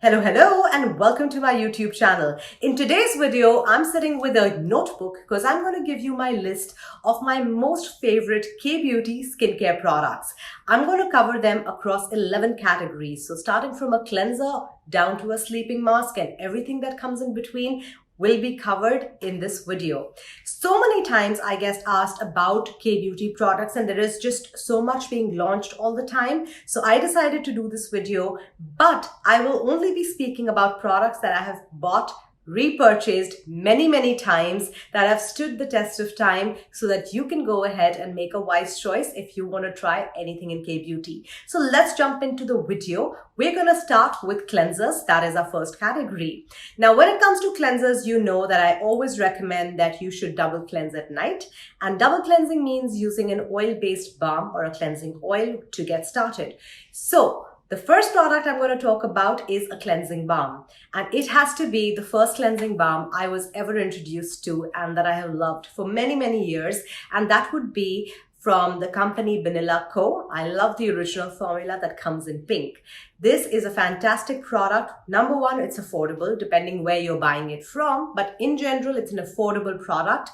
Hello and welcome to my YouTube channel. In today's video, I'm sitting with a notebook because I'm going to give you my list of my most favorite K-beauty skincare products. I'm going to cover them across 11 categories. So starting from a cleanser down to a sleeping mask and everything that comes in between will be covered in this video. So many times I get asked about K-beauty products and there is just so much being launched all the time. So I decided to do this video, but I will only be speaking about products that I have bought, repurchased many times, that have stood the test of time, so that you can go ahead and make a wise choice if you want to try anything in K-beauty. So let's jump into the video. We're going to start with cleansers. That is our first category. Now, when it comes to cleansers, you know that I always recommend that you should double cleanse at night. And double cleansing means using an oil-based balm or a cleansing oil to get started. So the first product I'm going to talk about is a cleansing balm, and it has to be the first cleansing balm I was ever introduced to and that I have loved for many years, and that would be from the company Banilla Co. I love the original formula that comes in pink. This is a fantastic product. Number one, it's affordable depending where you're buying it from, but in general, it's an affordable product.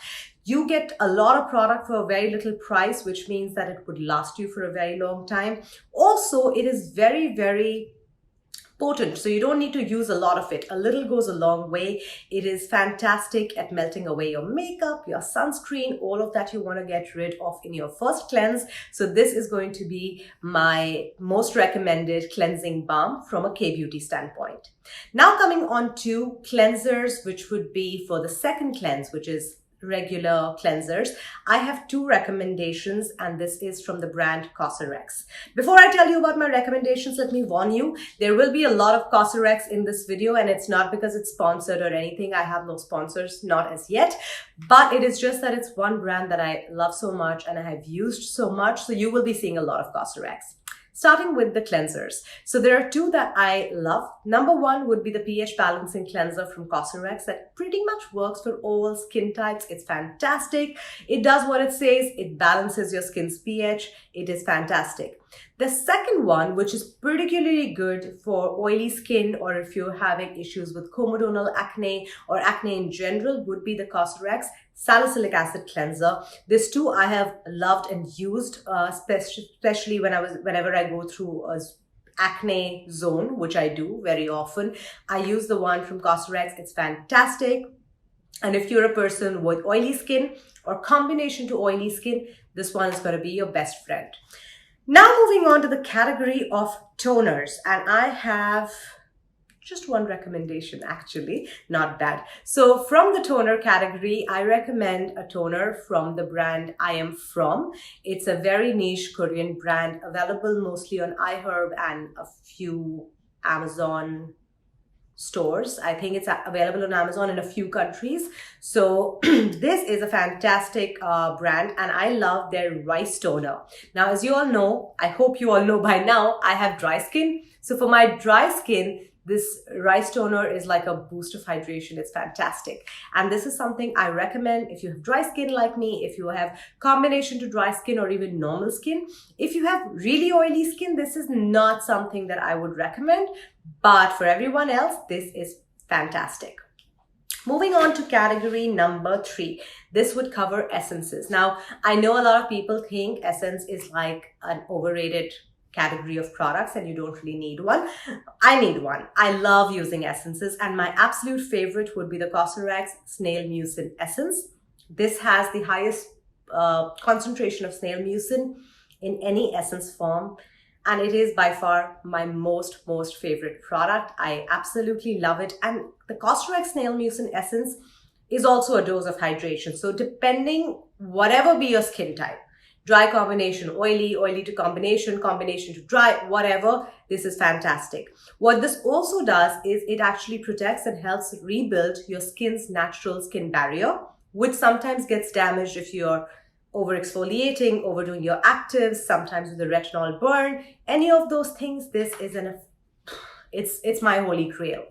You get a lot of product for a very little price, which means that it would last you for a very long time. Also, it is very potent, so you don't need to use a lot of it. A little goes a long way. It is fantastic at melting away your makeup, your sunscreen, all of that you want to get rid of in your first cleanse. So this is going to be my most recommended cleansing balm from a K-beauty standpoint. Now coming on to cleansers, which would be for the second cleanse, which is regular cleansers. I have two recommendations, and this is from the brand Cosrx. Before I tell you about my recommendations, let me warn you, there will be a lot of Cosrx in this video, and it's not because it's sponsored or anything. I have no sponsors, not as yet, but it is just that it's one brand that I love so much and I have used so much, so you will be seeing a lot of Cosrx. Starting with the cleansers. So there are two that I love. Number one would be the pH balancing cleanser from Cosrx that pretty much works for all skin types. It's fantastic. It does what it says. It balances your skin's pH. It is fantastic. The second one, which is particularly good for oily skin or if you're having issues with comedonal acne or acne in general, would be the Cosrx Salicylic acid cleanser. This too I have loved and used, especially whenever I go through a acne zone, which I do very often. I use the one from Cosrx. It's fantastic. And if you're a person with oily skin or combination to oily skin, this one is going to be your best friend. Now moving on to the category of toners, and I have just one recommendation, actually, not bad. So from the toner category, I recommend a toner from the brand I Am From. It's a very niche Korean brand, available mostly on iHerb and a few Amazon stores. I think it's available on Amazon in a few countries. So this is a fantastic brand, and I love their rice toner. Now, as you all know, I hope you all know by now, I have dry skin. So for my dry skin, this rice toner is like a boost of hydration. It's fantastic. And this is something I recommend if you have dry skin like me, if you have combination to dry skin or even normal skin. If you have really oily skin, this is not something that I would recommend. But for everyone else, this is fantastic. Moving on to category number 3. This would cover essences. Now, I know a lot of people think essence is like an overrated category of products and you don't really need one. I need one. I love using essences, and my absolute favorite would be the Cosrx Snail Mucin Essence. This has the highest concentration of snail mucin in any essence form, and it is by far my most favorite product. I absolutely love it. And the Cosrx Snail Mucin Essence is also a dose of hydration. So depending, whatever be your skin type, dry combination, oily to combination to dry, whatever, this is fantastic. What this also does is it actually protects and helps rebuild your skin's natural skin barrier, which sometimes gets damaged if you're over exfoliating, overdoing your actives, sometimes with the retinol burn, any of those things. This is it's my holy grail.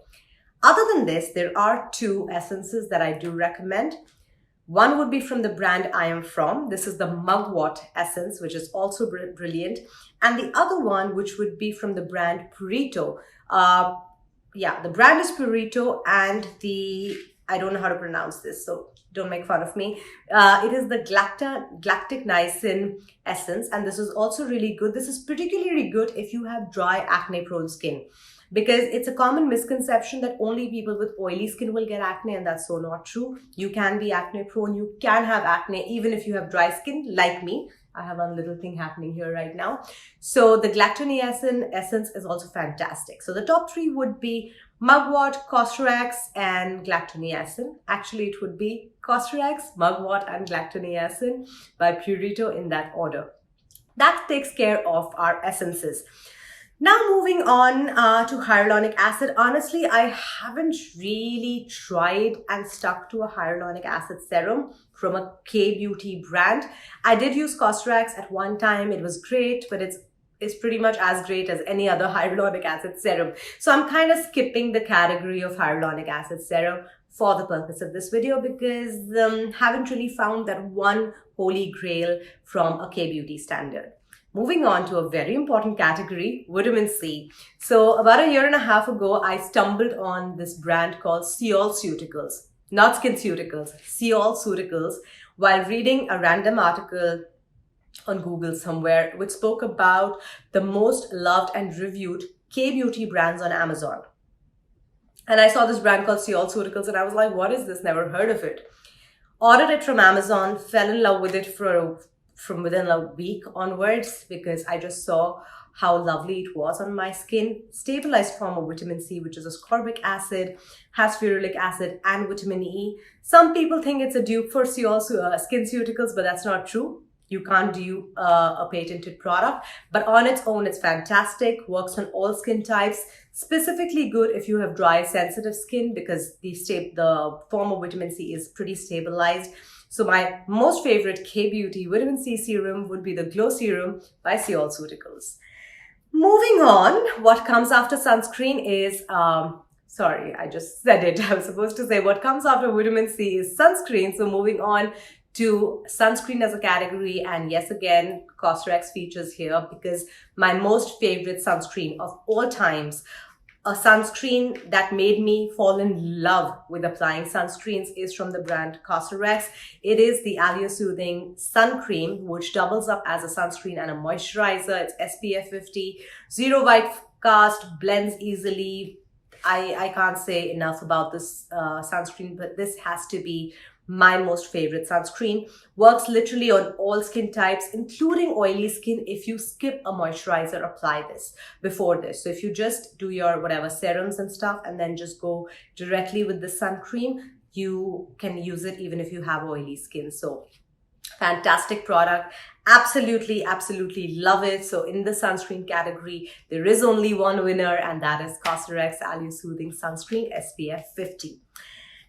Other than this, there are two essences that I do recommend. One would be from the brand I Am From. This is the Mughwort essence, which is also brilliant. And the other one, which would be from the brand Purito. yeah, the brand is Purito, and I don't know how to pronounce this, so don't make fun of me. It is the galactic niacin essence, and this is also really good. This is particularly good if you have dry, acne-prone skin, because it's a common misconception that only people with oily skin will get acne, and that's so not true. You can be acne-prone, you can have acne even if you have dry skin, like me. I have one little thing happening here right now. So the Galactic Niacin essence is also fantastic. So the top three would be Mughwort, Cosrx, and Galactic Niacin. Actually, it would be Cosrx, Mughwort, and Galactic Niacin by Purito in that order. That takes care of our essences. Now moving on to hyaluronic acid. Honestly, I haven't really tried and stuck to a hyaluronic acid serum from a K-beauty brand. I did use Cosrx at one time. It was great, but it's pretty much as great as any other hyaluronic acid serum. So I'm kind of skipping the category of hyaluronic acid serum for the purpose of this video, because haven't really found that one holy grail from a K-beauty standard. Moving on to a very important category, vitamin C. So about a year and a half ago, I stumbled on this brand called Seoulcueticals, not SkinCeuticals, Seoulcueticals, while reading a random article on Google somewhere, which spoke about the most loved and reviewed K-beauty brands on Amazon. And I saw this brand called Seoulcueticals, and I was like, what is this? Never heard of it. Ordered it from Amazon, fell in love with it from within a week onwards, because I just saw how lovely it was on my skin. Stabilized form of vitamin C, which is ascorbic acid, has ferulic acid and vitamin E. Some people think it's a dupe for SkinCeuticals, but that's not true. You can't do a patented product, but on its own, it's fantastic. Works on all skin types. Specifically good if you have dry, sensitive skin, because the form of vitamin C is pretty stabilized. So my most favorite K-beauty vitamin C serum would be the Glow Serum by Seoulcueticals. Moving on, what comes after sunscreen is, sorry, I just said it. I was supposed to say what comes after vitamin C is sunscreen. So moving on to sunscreen as a category, and yes, again, Cosrx features here, because my most favorite sunscreen of all times, a sunscreen that made me fall in love with applying sunscreens, is from the brand Cosrx. It is the Aleo Soothing Sun Cream, which doubles up as a sunscreen and a moisturizer. It's SPF 50, zero white cast, blends easily. I can't say enough about this sunscreen, but this has to be my most favorite sunscreen. Works literally on all skin types, including oily skin. If you skip a moisturizer, apply this before this. So if you just do your whatever serums and stuff and then just go directly with the sun cream, you can use it even if you have oily skin. So fantastic product. Absolutely, absolutely love it. So in the sunscreen category, there is only one winner, and that is Cosrx Aleo Soothing Sunscreen SPF 50.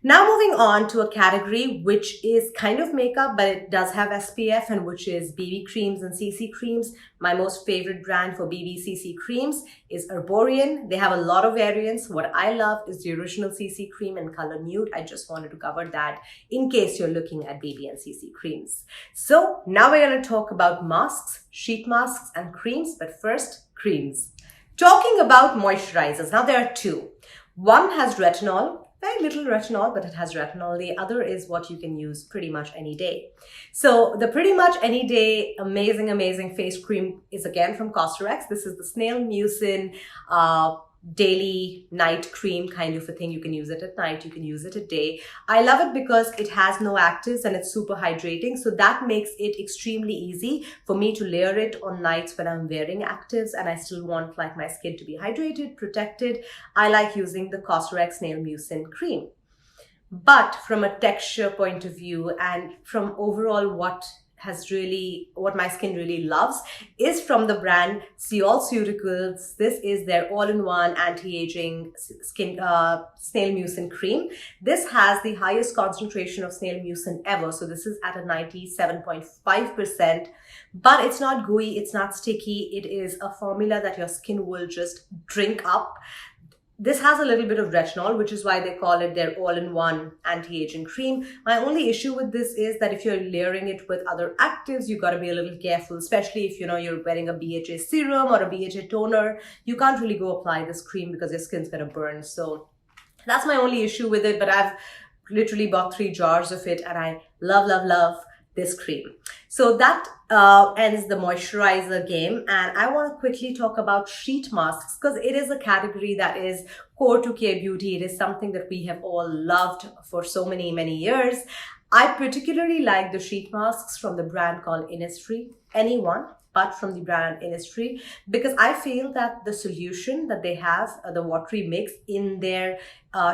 Now moving on to a category which is kind of makeup, but it does have SPF, and which is BB creams and CC creams. My most favorite brand for BB CC creams is Herborian. They have a lot of variants. What I love is the original CC cream in color nude. I just wanted to cover that in case you're looking at BB and CC creams. So now we're going to talk about masks, sheet masks and creams, but first creams. Talking about moisturizers, now there are two. One has retinol. Very little retinol, but it has retinol. The other is what you can use pretty much any day. So the pretty much any day amazing face cream is again from Cosrx. This is the Snail Mucin daily night cream kind of a thing. You can use it at night, you can use it at day. I love it because it has no actives and it's super hydrating. So that makes it extremely easy for me to layer it on nights when I'm wearing actives and I still want like my skin to be hydrated, protected. I like using the Cosrx Snail Mucin cream. But from a texture point of view and from overall what my skin really loves is from the brand Seoulcueticals. This is their all-in-one anti-aging skin snail mucin cream. This has the highest concentration of snail mucin ever. So this is at a 97.5%, but it's not gooey, it's not sticky. It is a formula that your skin will just drink up. This has a little bit of retinol, which is why they call it their all-in-one anti-aging cream. My only issue with this is that if you're layering it with other actives, you got to be a little careful, especially if you're wearing a BHA serum or a BHA toner. You can't really go apply this cream because your skin's gonna burn. So that's my only issue with it, but I've literally bought 3 jars of it and I love this cream. So that ends the moisturizer game, and I want to quickly talk about sheet masks because it is a category that is core to K-beauty. It is something that we have all loved for so many years. I particularly like the sheet masks from the brand called Innisfree, anyone but from the brand Innisfree, because I feel that the solution that they have, the watery mix in their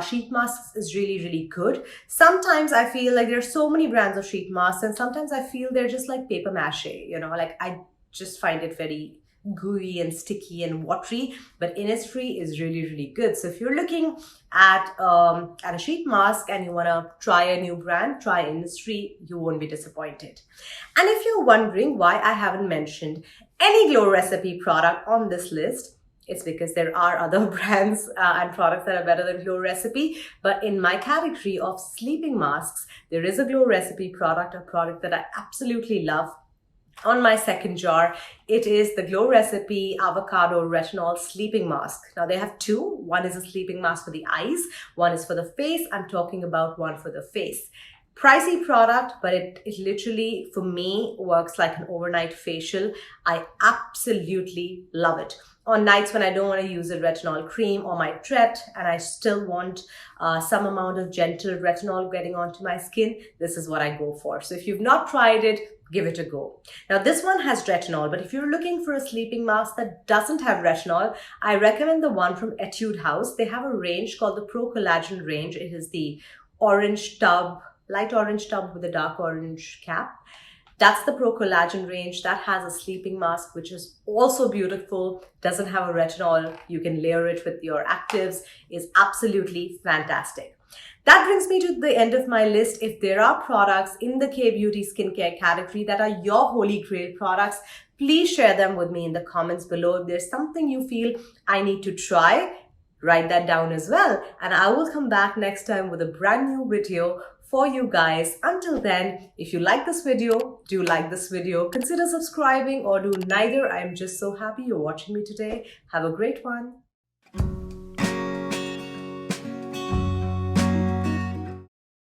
sheet masks is really good. Sometimes I feel like there's so many brands of sheet masks, and sometimes I feel they're just like paper mache, like I just find it very gooey and sticky and watery, but Innisfree is really good. So if you're looking at a sheet mask and you want to try a new brand, try Innisfree. You won't be disappointed. And if you're wondering why I haven't mentioned any Glow Recipe product on this list, it's because there are other brands and products that are better than Glow Recipe. But in my category of sleeping masks, there is a Glow Recipe product, a product that I absolutely love. On my second jar, it is the Glow Recipe Avocado Retinol Sleeping Mask. Now they have 2. One is a sleeping mask for the eyes, one is for the face. I'm talking about one for the face. Pricey product, but it literally, for me, works like an overnight facial. I absolutely love it. On nights when I don't want to use a retinol cream or my Tret and I still want some amount of gentle retinol getting onto my skin, this is what I go for. So if you've not tried it, give it a go. Now this one has retinol, but if you're looking for a sleeping mask that doesn't have retinol, I recommend the one from Etude House. They have a range called the Pro Collagen range. It is the orange tub, light orange tub with a dark orange cap. That's the Pro Collagen range. That has a sleeping mask, which is also beautiful, doesn't have a retinol. You can layer it with your actives, is absolutely fantastic. That brings me to the end of my list. If there are products in the K-beauty skincare category that are your holy grail products, please share them with me in the comments below. If there's something you feel I need to try, write that down as well. And I will come back next time with a brand new video for you guys. Until then, if you like this video, do like this video, consider subscribing, or do neither. I'm just so happy you're watching me today. Have a great one.